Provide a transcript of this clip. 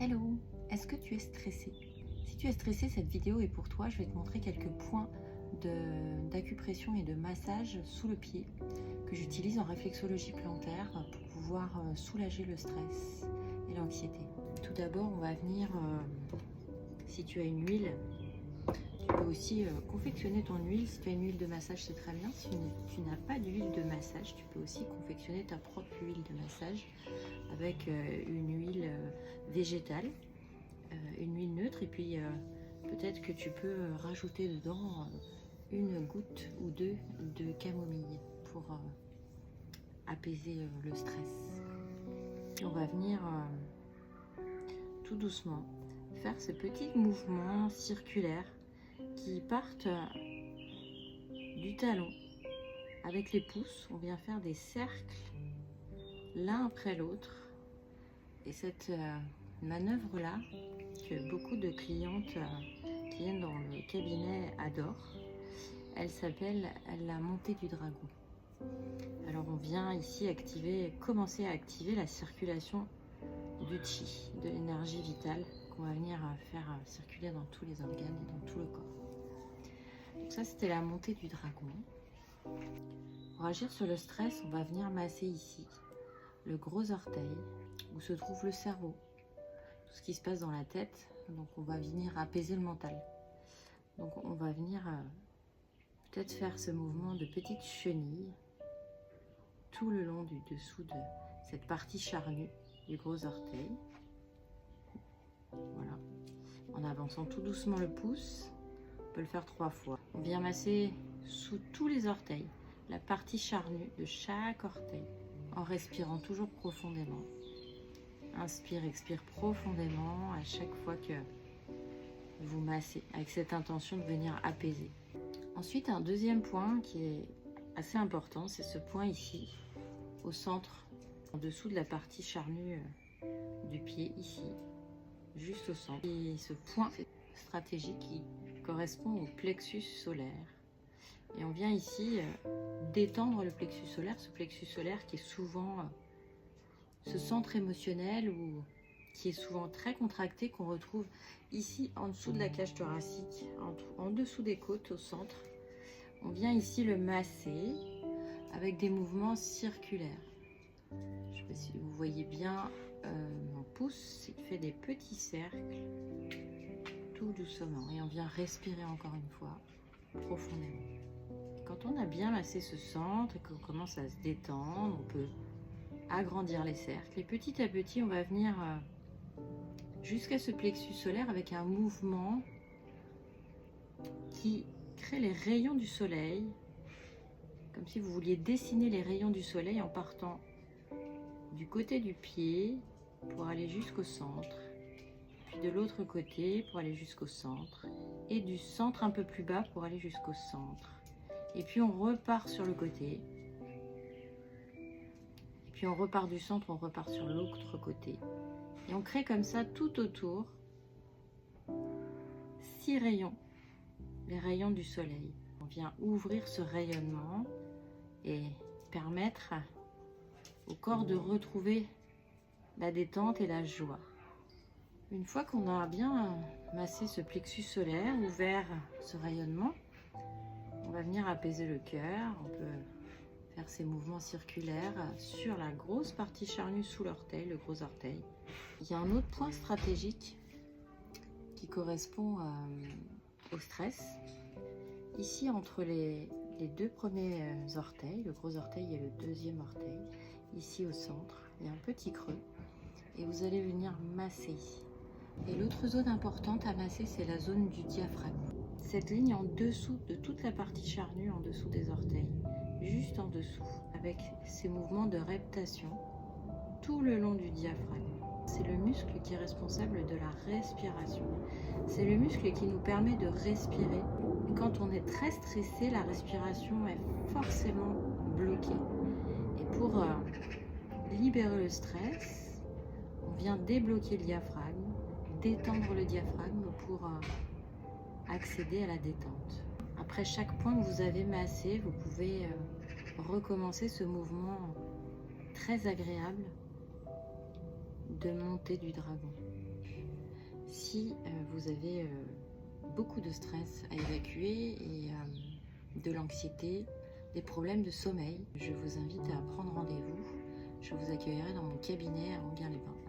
Hello, est-ce que tu es stressé? Si tu es stressé, cette vidéo est pour toi. Je vais te montrer quelques points d'acupression et de massage sous le pied que j'utilise en réflexologie plantaire pour pouvoir soulager le stress et l'anxiété. Tout d'abord, on va venir, si tu as une huile, tu peux aussi confectionner ton huile. Si tu as une huile de massage, c'est très bien. Si tu n'as pas d'huile de massage, tu peux aussi confectionner ta propre huile de massage avec une huile végétale, une huile neutre, et puis peut-être que tu peux rajouter dedans une goutte ou deux de camomille pour apaiser le stress. On va venir tout doucement faire ces petits mouvements circulaires qui partent du talon. Avec les pouces, on vient faire des cercles l'un après l'autre. Et cette manœuvre-là, que beaucoup de clientes qui viennent dans le cabinet adorent, elle s'appelle la montée du dragon. Alors on vient ici commencer à activer la circulation du chi, de l'énergie vitale qu'on va venir faire circuler dans tous les organes et dans tout le corps. Donc ça, c'était la montée du dragon. Pour agir sur le stress, on va venir masser ici le gros orteil où se trouve le cerveau, tout ce qui se passe dans la tête. Donc on va venir apaiser le mental. Donc on va venir peut-être faire ce mouvement de petite chenille tout le long du dessous de cette partie charnue du gros orteil. Voilà. En avançant tout doucement le pouce, on peut le faire 3 fois. On vient masser sous tous les orteils, la partie charnue de chaque orteil, en respirant toujours profondément. Inspire, expire profondément à chaque fois que vous massez, avec cette intention de venir apaiser. Ensuite, un deuxième point qui est assez important, c'est ce point ici, au centre, en dessous de la partie charnue du pied, ici, juste au centre. Et ce point stratégique qui correspond au plexus solaire. Et on vient ici détendre le plexus solaire, ce plexus solaire qui est souvent ce centre émotionnel ou qui est souvent très contracté, qu'on retrouve ici en dessous de la cage thoracique, en dessous des côtes, au centre. On vient ici le masser avec des mouvements circulaires. Je ne sais pas si vous voyez bien mon pouce, il fait des petits cercles tout doucement et on vient respirer encore une fois profondément. Quand on a bien massé ce centre et qu'on commence à se détendre, on peut agrandir les cercles et petit à petit on va venir jusqu'à ce plexus solaire avec un mouvement qui crée les rayons du soleil, comme si vous vouliez dessiner les rayons du soleil en partant du côté du pied pour aller jusqu'au centre, puis de l'autre côté pour aller jusqu'au centre, et du centre un peu plus bas pour aller jusqu'au centre. Et puis on repart sur le côté, et puis on repart du centre, on repart sur l'autre côté. Et on crée comme ça tout autour 6 rayons, les rayons du soleil. On vient ouvrir ce rayonnement et permettre au corps de retrouver la détente et la joie. Une fois qu'on a bien massé ce plexus solaire, ouvert ce rayonnement, on va venir apaiser le cœur. On peut faire ces mouvements circulaires sur la grosse partie charnue sous l'orteil, le gros orteil. Il y a un autre point stratégique qui correspond au stress. Ici, entre les 2 premiers orteils, le gros orteil et le deuxième orteil, ici au centre, il y a un petit creux et vous allez venir masser. Et l'autre zone importante à masser, c'est la zone du diaphragme. Cette ligne en dessous de toute la partie charnue, en dessous des orteils, juste en dessous, avec ces mouvements de reptation tout le long du diaphragme. C'est le muscle qui est responsable de la respiration. C'est le muscle qui nous permet de respirer. Et quand on est très stressé, la respiration est forcément bloquée. Et pour libérer le stress, on vient débloquer le diaphragme, détendre le diaphragme pour accéder à la détente. Après chaque point que vous avez massé, vous pouvez recommencer ce mouvement très agréable de montée du dragon. Si vous avez beaucoup de stress à évacuer et de l'anxiété, des problèmes de sommeil, je vous invite à prendre rendez-vous. Je vous accueillerai dans mon cabinet à Enghien-les-Bains.